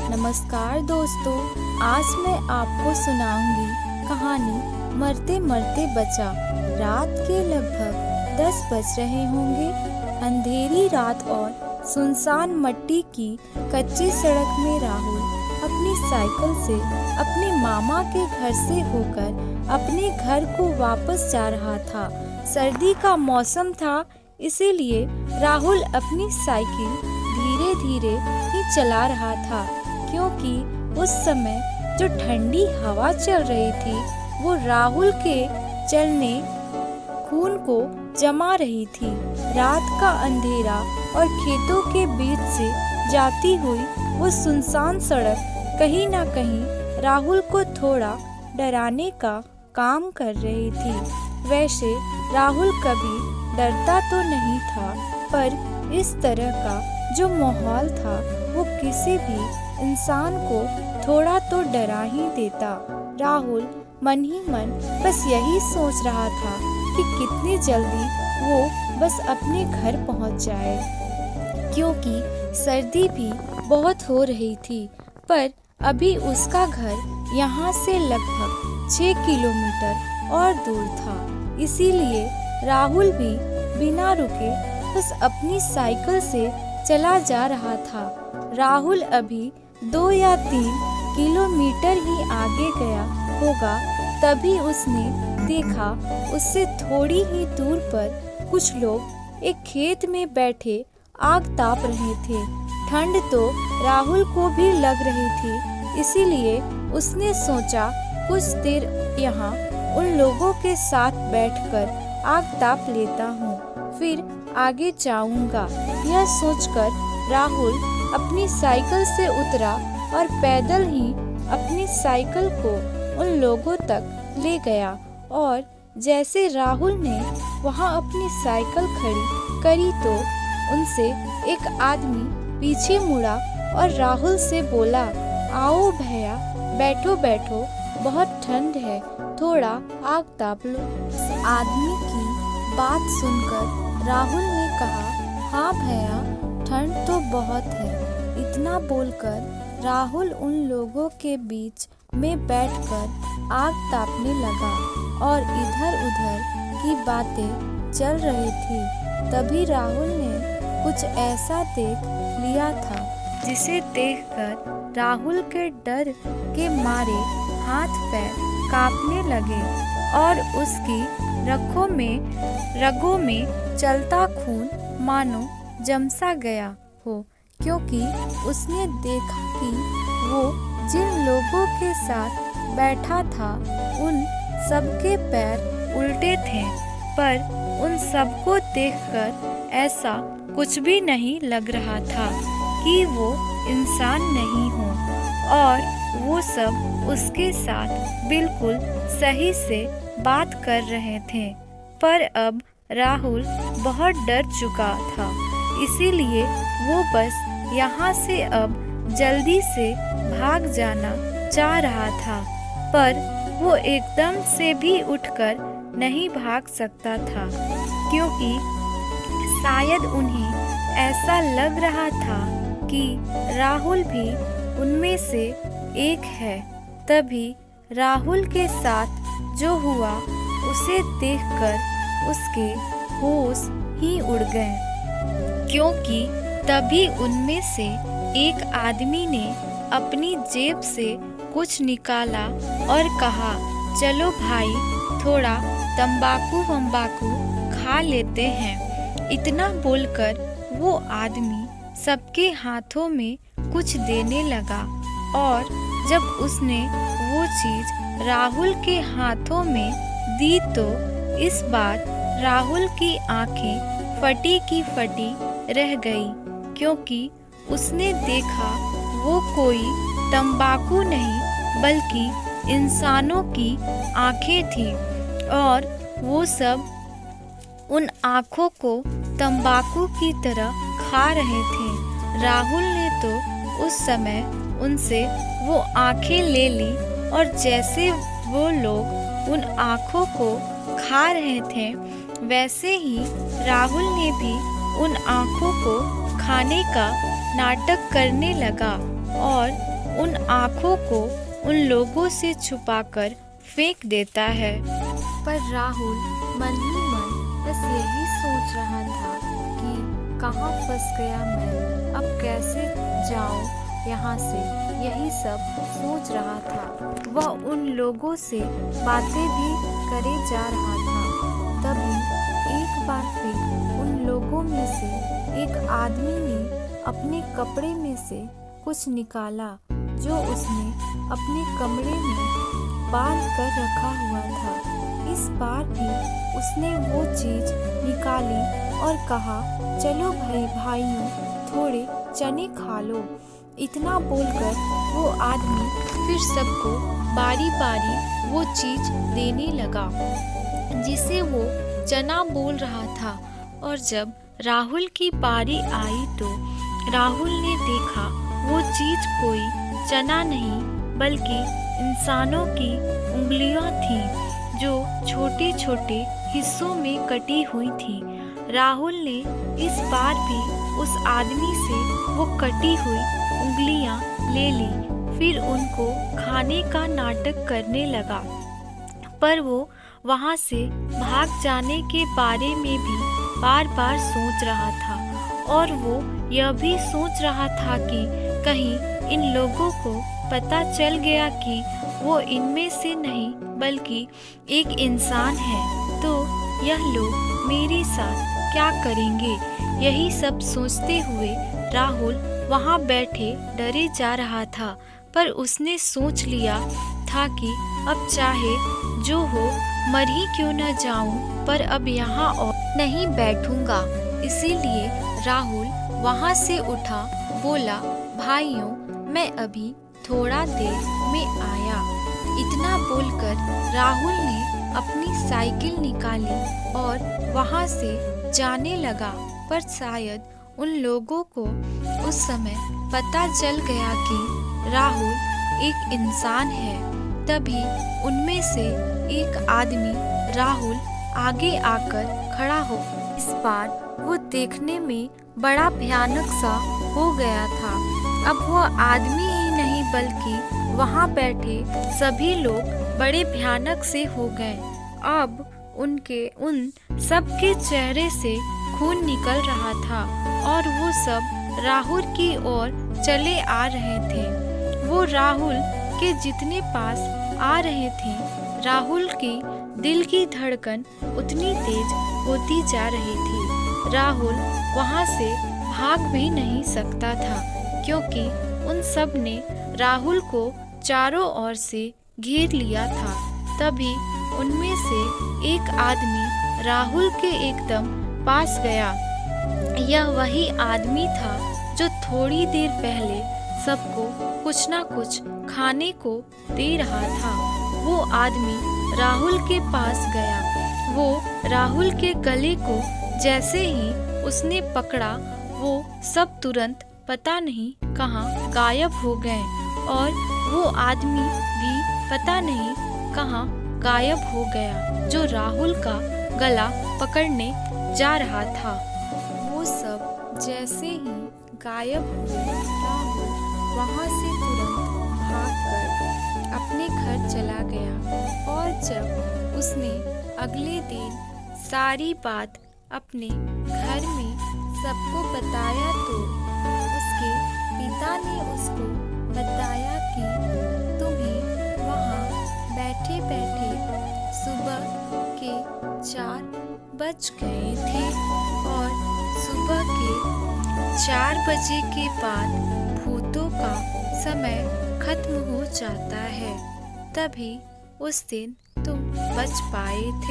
नमस्कार दोस्तों, आज मैं आपको सुनाऊंगी कहानी मरते मरते बचा। रात के लगभग 10 बज रहे होंगे। अंधेरी रात और सुनसान मिट्टी की कच्ची सड़क में राहुल अपनी साइकिल से अपने मामा के घर से होकर अपने घर को वापस जा रहा था। सर्दी का मौसम था, इसीलिए राहुल अपनी साइकिल धीरे धीरे ही चला रहा था, क्योंकि उस समय जो ठंडी हवा चल रही थी वो राहुल के चलने खून को जमा रही थी। रात का अंधेरा और खेतों के बीच से जाती हुई वो सुनसान सड़क कहीं ना कहीं राहुल को थोड़ा डराने का काम कर रही थी। वैसे राहुल कभी डरता तो नहीं था, पर इस तरह का जो माहौल था वो किसी भी इंसान को थोड़ा तो डरा ही देता। राहुल मन ही मन बस यही सोच रहा था कि कितनी जल्दी वो बस अपने घर पहुंच जाए, क्योंकि सर्दी भी बहुत हो रही थी। पर अभी उसका घर यहाँ से लगभग 6 किलोमीटर और दूर था, इसीलिए राहुल भी बिना रुके बस अपनी साइकिल से चला जा रहा था। राहुल अभी 2 या 3 किलोमीटर ही आगे गया होगा, तभी उसने देखा उससे थोड़ी ही दूर पर कुछ लोग एक खेत में बैठे आग ताप रहे थे। ठंड तो राहुल को भी लग रही थी, इसीलिए उसने सोचा कुछ देर यहाँ उन लोगों के साथ बैठकर आग ताप लेता हूँ, फिर आगे जाऊंगा। यह सोचकर राहुल अपनी साइकिल से उतरा और पैदल ही अपनी साइकिल को उन लोगों तक ले गया। और जैसे राहुल ने वहां अपनी साइकिल खड़ी करी तो उनसे एक आदमी पीछे मुड़ा और राहुल से बोला, आओ भैया, बैठो बैठो, बहुत ठंड है, थोड़ा आग ताप लो। उस आदमी की बात सुनकर राहुल ने कहा, हाँ भैया, ठंड तो बहुत है। इतना बोलकर राहुल उन लोगों के बीच में बैठकर आग तापने लगा और इधर उधर की बातें चल रही थी। तभी राहुल ने कुछ ऐसा देख लिया था जिसे देखकर राहुल के डर के मारे हाथ पैर कांपने लगे और उसकी रगों में चलता खून मानो जमसा गया हो, क्योंकि उसने देखा कि वो जिन लोगों के साथ बैठा था उन सबके पैर उल्टे थे। पर उन सबको देखकर ऐसा कुछ भी नहीं लग रहा था कि वो इंसान नहीं हो, और वो सब उसके साथ बिल्कुल सही से बात कर रहे थे। पर अब राहुल बहुत डर चुका था, इसीलिए वो बस यहाँ से अब जल्दी से भाग जाना चाह रहा था। पर वो एकदम से भी उठकर नहीं भाग सकता था, क्योंकि शायद उन्हें ऐसा लग रहा था कि राहुल भी उनमें से एक है। तभी राहुल के साथ जो हुआ उसे देखकर उसके होश ही उड़ गए, क्योंकि तभी उनमें से एक आदमी ने अपनी जेब से कुछ निकाला और कहा, चलो भाई, थोड़ा तंबाकू वंबाकू खा लेते हैं। इतना बोलकर वो आदमी सबके हाथों में कुछ देने लगा, और जब उसने वो चीज राहुल के हाथों में दी तो इस बार राहुल की आंखें फटी की फटी रह गई, क्योंकि उसने देखा वो कोई तंबाकू नहीं बल्कि इंसानों की आंखें थी, और वो सब उन आँखों को तंबाकू की तरह खा रहे थे। राहुल ने तो उस समय उनसे वो आँखें ले ली, और जैसे वो लोग उन आँखों को खा रहे थे वैसे ही राहुल ने भी उन आँखों को खाने का नाटक करने लगा, और उन आँखों को उन लोगों से छुपाकर फेंक देता है। पर राहुल मन ही मन बस यही सोच रहा था कि कहाँ फंस गया मैं, अब कैसे जाऊँ यहाँ से, यही सब सोच रहा था। वह उन लोगों से बातें भी करे जा रहा था। तभी एक बार फिर उन लोगों में से एक आदमी ने अपने कपड़े में से कुछ निकाला जो उसने अपने कमरे में बांध कर रखा हुआ था। इस बार भी उसने वो चीज निकाली और कहा, चलो भाइयों थोड़े चने खा लो। इतना बोलकर वो आदमी फिर सबको बारी बारी वो चीज देने लगा जिसे वो चना बोल रहा था। और जब राहुल की बारी आई तो राहुल ने देखा वो चीज कोई चना नहीं बल्कि इंसानों की उंगलियां थीं जो छोटे छोटे हिस्सों में कटी हुई थीं। राहुल ने इस बार भी उस आदमी से वो कटी हुई उंगलियां ले ली, फिर उनको खाने का नाटक करने लगा। पर वो वहाँ से भाग जाने के बारे में भी बार बार सोच रहा था और वो यह भी सोच रहा था कि कहीं इन लोगों को पता चल गया कि वो इनमें से नहीं बल्कि एक इंसान है तो यह लोग मेरे साथ क्या करेंगे। यही सब सोचते हुए राहुल वहाँ बैठे डरे जा रहा था। पर उसने सोच लिया था कि अब चाहे जो हो मर ही क्यों न जाऊं, पर अब यहाँ और नहीं बैठूंगा। इसीलिए राहुल वहाँ से उठा, बोला, भाइयों मैं अभी थोड़ा देर में आया। इतना बोलकर राहुल ने अपनी साइकिल निकाली और वहाँ से जाने लगा। पर शायद उन लोगों को उस समय पता चल गया कि राहुल एक इंसान है। तभी उनमें से एक आदमी राहुल आगे आकर खड़ा हो। इस बार वो देखने में बड़ा भयानक सा हो गया था। अब वो आदमी ही नहीं बल्कि वहाँ बैठे सभी लोग बड़े भयानक से हो गए। अब उन सब के चेहरे से खून निकल रहा था और वो सब राहुल की ओर चले आ रहे थे। वो राहुल के जितने पास आ रहे थे, राहुल की दिल की धड़कन उतनी तेज होती जा रही थी। राहुल वहाँ से भाग भी नहीं सकता था क्योंकि उन सब ने राहुल को चारों ओर से घेर लिया था। तभी उनमें से एक आदमी राहुल के एकदम पास गया। यह वही आदमी था जो थोड़ी देर पहले सबको कुछ ना कुछ खाने को दे रहा था। वो आदमी राहुल के पास गया। वो राहुल के गले को जैसे ही उसने पकड़ा, वो सब तुरंत पता नहीं कहाँ गायब हो गए और वो आदमी भी पता नहीं कहाँ गायब हो गया जो राहुल का गला पकड़ने जा रहा था। वो सब जैसे ही गायब हुए, राहुल वहाँ से तुरंत भागकर अपने घर चला गया। और जब उसने अगले दिन सारी बात अपने घर में सबको बताया तो उसके पिता ने उसको बताया कि तुम्हें वहाँ बैठे बैठे सुबह के 4 बज गए थे और सुबह के 4 बजे के बाद भूतों का समय खत्म हो जाता है। तभी उस दिन तुम बच पाए थे।